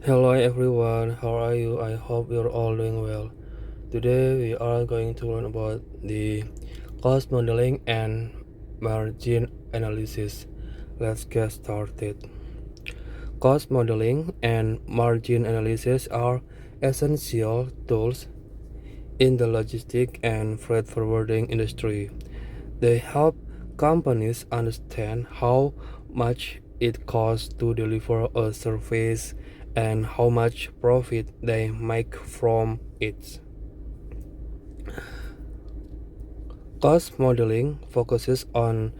Hello everyone, how are you? I hope you're all doing well. Today we are going to learn about the cost modeling and margin analysis. Let's get started. Cost modeling and margin analysis are essential tools in the logistic and freight forwarding industry. They help companies understand how much it costs to deliver a service and how much profit they make from it. Cost modeling focuses on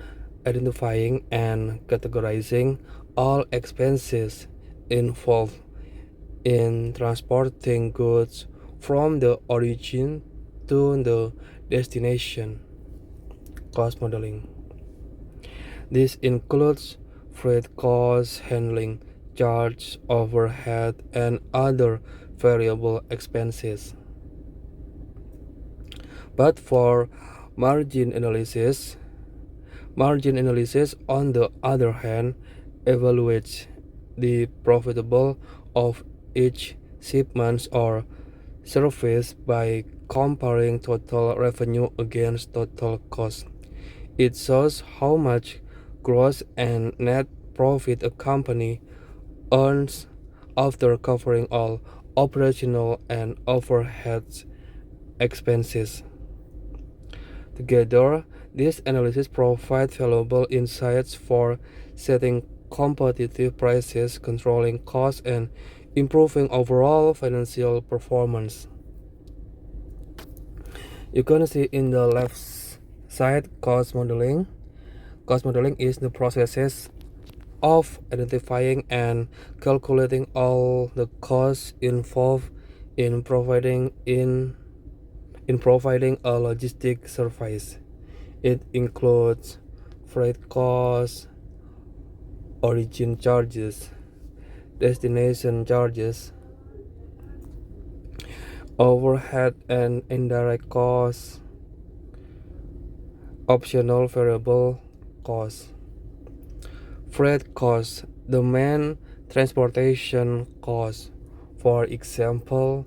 identifying and categorizing all expenses involved in transporting goods from the origin to the destination. Cost modeling. This includes freight costs, handling charge, overhead, and other variable expenses. But for margin analysis, margin analysis on the other hand evaluates the profitability of each shipment or service by comparing total revenue against total cost. It shows how much gross and net profit a company earns after covering all operational and overhead expenses. Together, this analysis provides valuable insights for setting competitive prices, controlling costs, and improving overall financial performance. You can see in the left side cost modeling. Cost modeling is the process of identifying and calculating all the costs involved in providing a logistic service. It includes freight costs, origin charges, destination charges, overhead and indirect costs, optional variable costs. Freight costs, the main transportation costs, for example,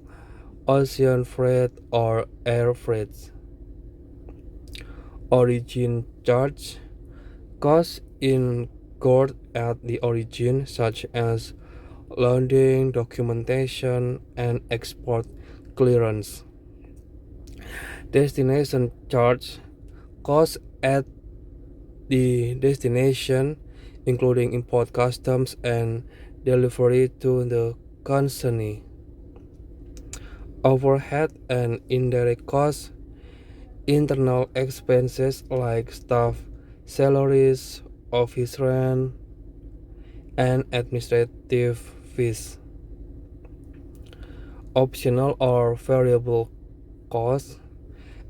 ocean freight or air freight. Origin charge, costs incurred at the origin, such as loading, documentation, and export clearance. Destination charge, costs at the destination, including import customs and delivery to the consignee. Overhead and indirect costs, internal expenses like staff salaries, office rent, and administrative fees. Optional or variable costs,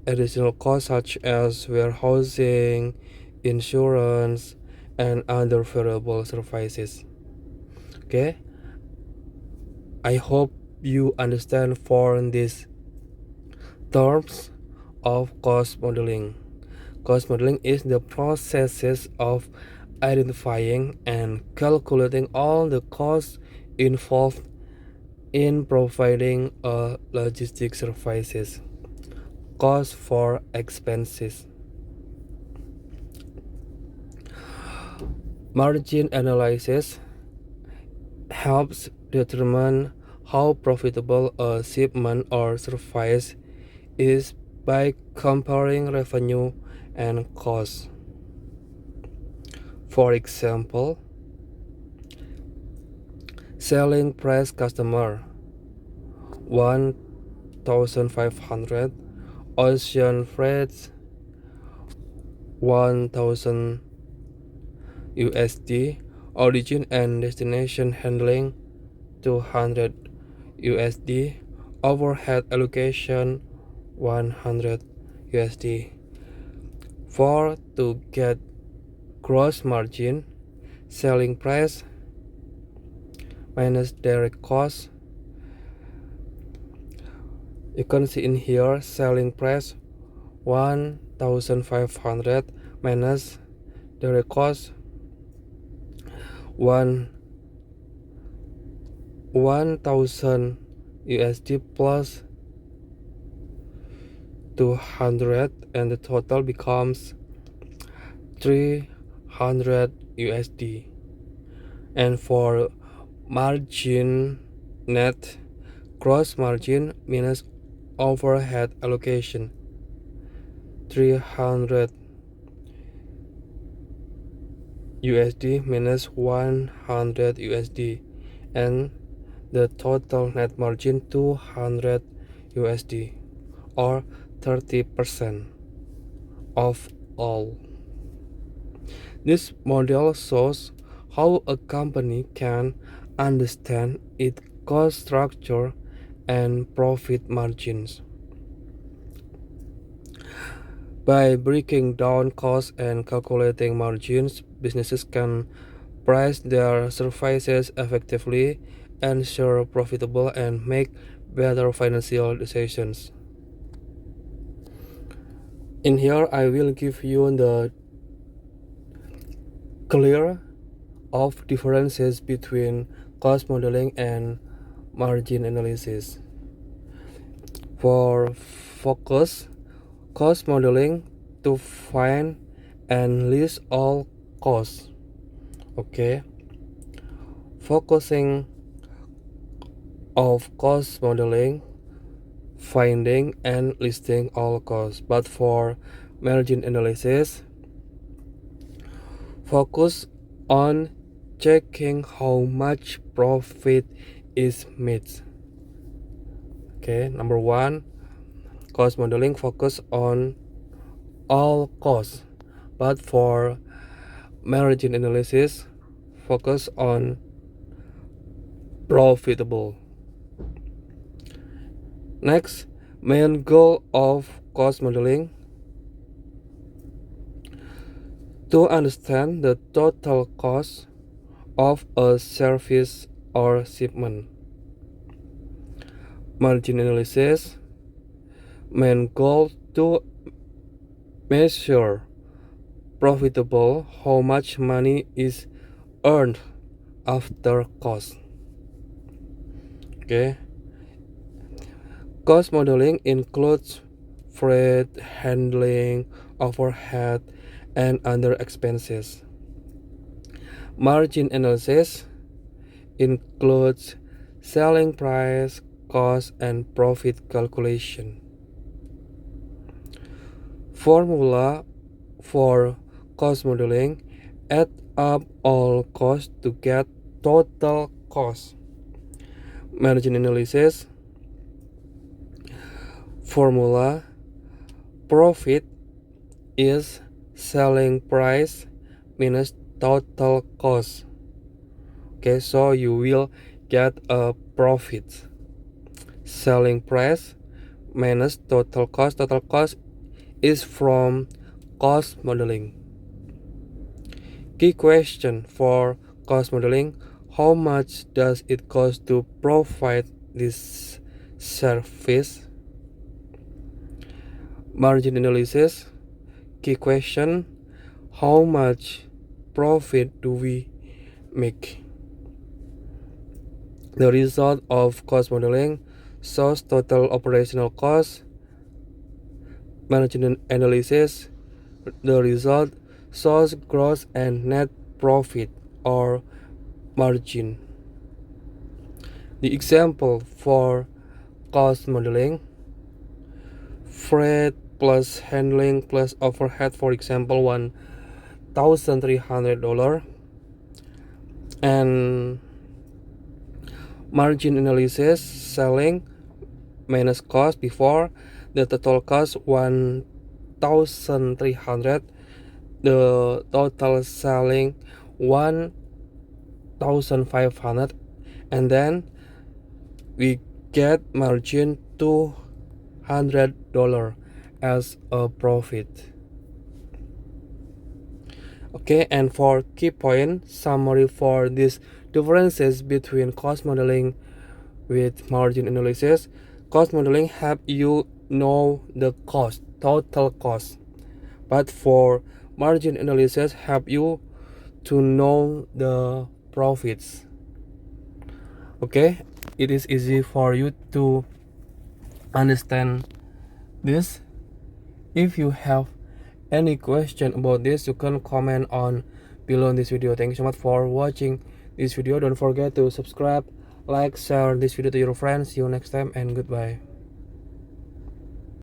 additional costs such as warehousing, insurance, and other variable services. Okay, I hope you understand for these terms of cost modeling. Cost modeling is the process of identifying and calculating all the costs involved in providing a logistic services. Cost for expenses. Margin analysis helps determine how profitable a shipment or service is by comparing revenue and costs. For example, selling price customer 1,500, ocean freight 1,000 USD, origin and destination handling 200 USD, overhead allocation 100 USD. For to get gross margin, selling price minus direct cost. You can see in here selling price 1,500 minus direct cost 1 $1,000 USD plus 200, and the total becomes 300 USD. And for margin net, gross margin minus overhead allocation, 300 USD minus 100 USD, and the total net margin 200 USD, or 30% of all. This model shows how a company can understand its cost structure and profit margins. By breaking down costs and calculating margins, businesses can price their services effectively, ensure profitable, and make better financial decisions. In here, I will give you the clear of differences between cost modeling and margin analysis. For focus, cost modeling to find and list all costs. Okay, focusing of cost modeling, finding and listing all costs. But for margin analysis, focus on checking how much profit is made. Okay, number one, cost modeling focus on all costs, but for margin analysis, focus on profitable. Next, main goal of cost modeling: to understand the total cost of a service or shipment. Margin analysis, main goal to measure profitable, how much money is earned after cost. Okay, cost modeling includes freight, handling, overhead, and other expenses. Margin analysis includes selling price, cost, and profit calculation. Formula for cost modeling: add up all costs to get total cost. Margin analysis formula: profit is selling price minus total cost. Okay, so you will get a profit. Selling price minus total cost. Total cost is from cost modeling. Key question for cost modeling: how much does it cost to provide this service? Margin analysis. Key question: how much profit do we make? The result of cost modeling shows total operational cost. Margin analysis, the result shows gross and net profit or margin. The example for cost modeling: freight plus handling plus overhead, for example, $1,300. And margin analysis, selling minus cost before, the total cost $1,300, the total selling $1,500, and then we get margin $200 as a profit. Okay, and for key point summary for these differences between cost modeling with margin analysis: cost modeling help you know the cost, total cost, but for margin analysis help you to know the profits. Okay, it is easy for you to understand this. If you have any question about this, you can comment on below in this video. Thank you so much for watching this video. Don't forget to subscribe, like, share this video to your friends. See you next time and goodbye.